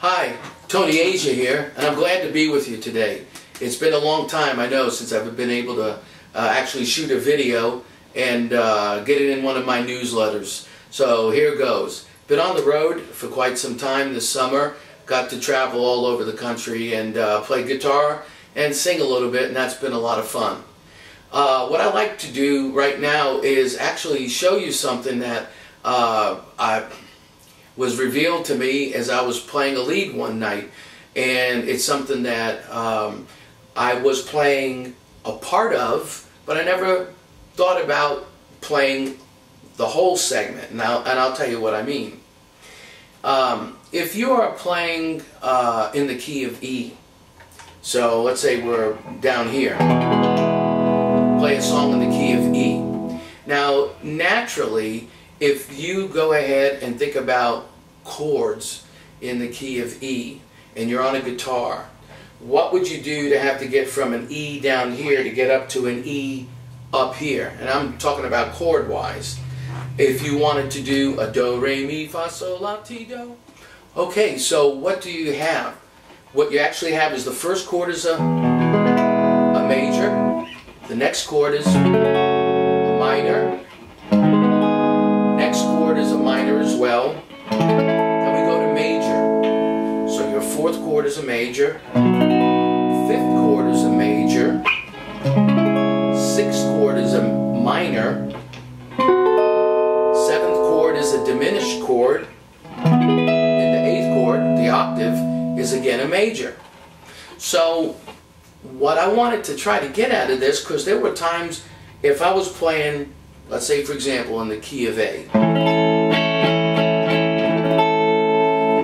Hi, Tony Asia here, and I'm glad to be with you today. It's been a long time, I know, since I've been able to actually shoot a video and get it in one of my newsletters. So here goes. Been on the road for quite some time this summer. Got to travel all over the country and play guitar and sing a little bit, and that's been a lot of fun. What I like to do right now is actually show you something that was revealed to me as I was playing a lead one night, and it's something that I was playing a part of, but I never thought about playing the whole segment, and I'll tell you what I mean. If you are playing in the key of E, so let's say we're down here, play a song in the key of E. Now, naturally, if you go ahead and think about chords in the key of E, and you're on a guitar, what would you do to have to get from an E down here to get up to an E up here? And I'm talking about chord-wise. If you wanted to do a do, re, mi, fa, sol, la, ti, do. Okay, so what do you have? What you actually have is the first chord is a major, the next chord is a minor, next chord is a minor as well, then we go to major. So your fourth chord is a major, fifth chord is a major, sixth chord is a minor, seventh chord is a diminished chord, and the eighth chord, the octave, is again a major. So what I wanted to try to get out of this, because there were times if I was playing, let's say for example in the key of A,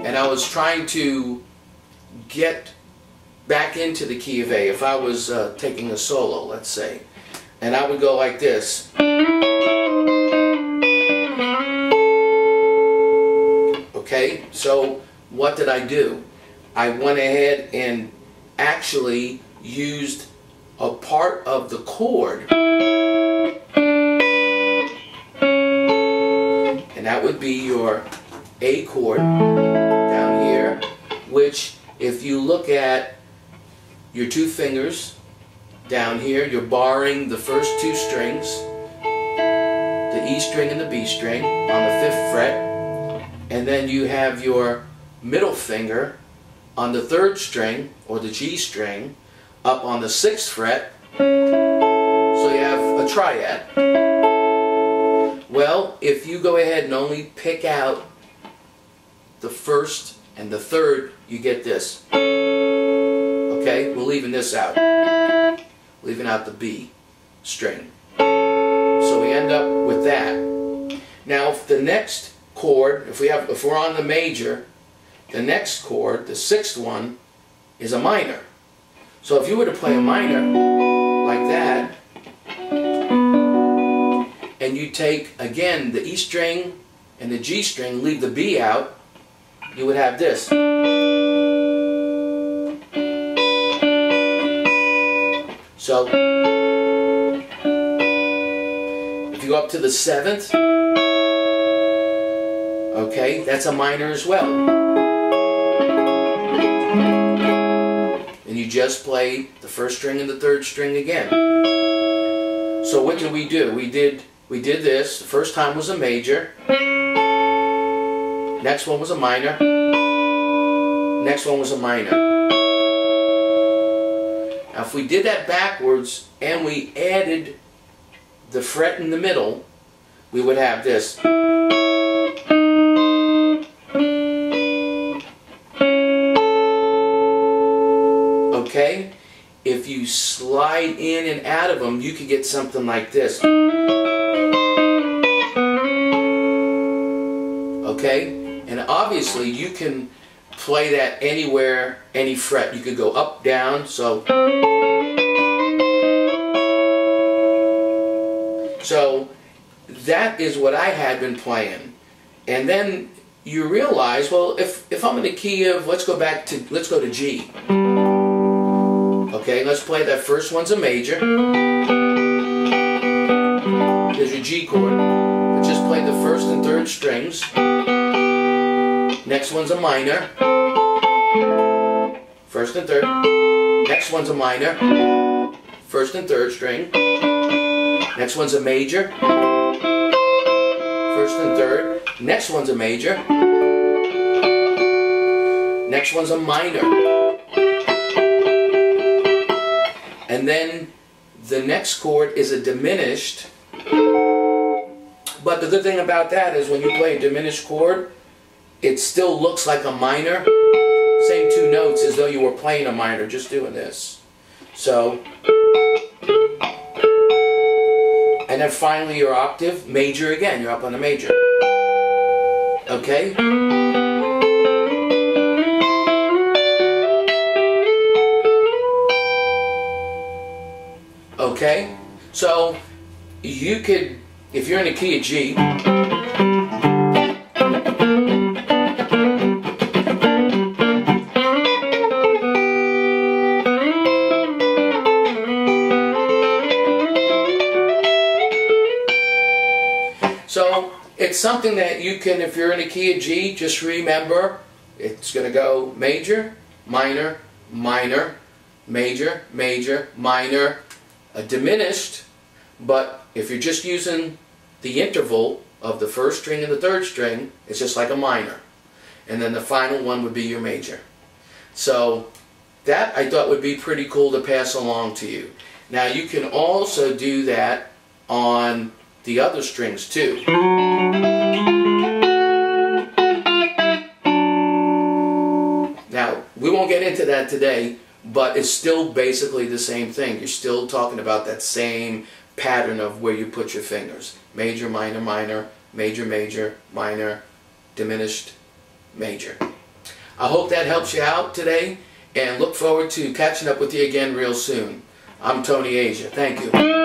and I was trying to get back into the key of A, if I was taking a solo, let's say, and I would go like this. Okay, so what did I do? I went ahead and actually used a part of the chord, and that would be your A chord down here, which if you look at your two fingers down here, you're barring the first two strings, the E string and the B string on the 5th fret, and then you have your middle finger on the 3rd string, or the G string, up on the 6th fret, so you have a triad. Well, if you go ahead and only pick out the 1st and the 3rd, you get this. Okay, we're leaving this out. Leaving out the B string. So we end up with that. Now, if the next chord, if we're on the major, the next chord, the 6th one, is a minor. So if you were to play a minor like that, and you take again the E string and the G string, leave the B out, you would have this. So if you go up to the 7th, okay, that's a minor as well. And you just play the 1st string and the 3rd string again. So what did we do? We did this. The first time was a major. Next one was a minor. Next one was a minor. Now if we did that backwards and we added the fret in the middle, we would have this. Okay? If you slide in and out of them, you could get something like this. Okay? And obviously you can play that anywhere, any fret. You could go up, down, so that is what I had been playing. And then you realize, well, if I'm in the key of, let's go to G. Okay, let's play that first one's a major. There's your G chord. But just play the 1st and 3rd strings. Next one's a minor. first and third. Next one's a minor, first and third string. Next one's a major, first and third. Next one's a major. Next one's a minor. And then the next chord is a diminished. But the good thing about that is when you play a diminished chord, it still looks like a minor. Same two notes as though you were playing a minor, just doing this. So, and then finally your octave, major again, you're up on the major. Okay? Okay? So, you could, if you're in the key of G, so it's something that you can, if you're in a key of G, just remember it's going to go major, minor, minor, major, major, minor, a diminished, but if you're just using the interval of the first string and the third string, it's just like a minor. And then the final one would be your major. So that I thought would be pretty cool to pass along to you. Now you can also do that on the other strings too. Now we won't get into that today, but it's still basically the same thing. You're still talking about that same pattern of where you put your fingers. Major, minor, minor, major, major, minor, diminished, major. I hope that helps you out today, and look forward to catching up with you again real soon. I'm Tony Asia. Thank you.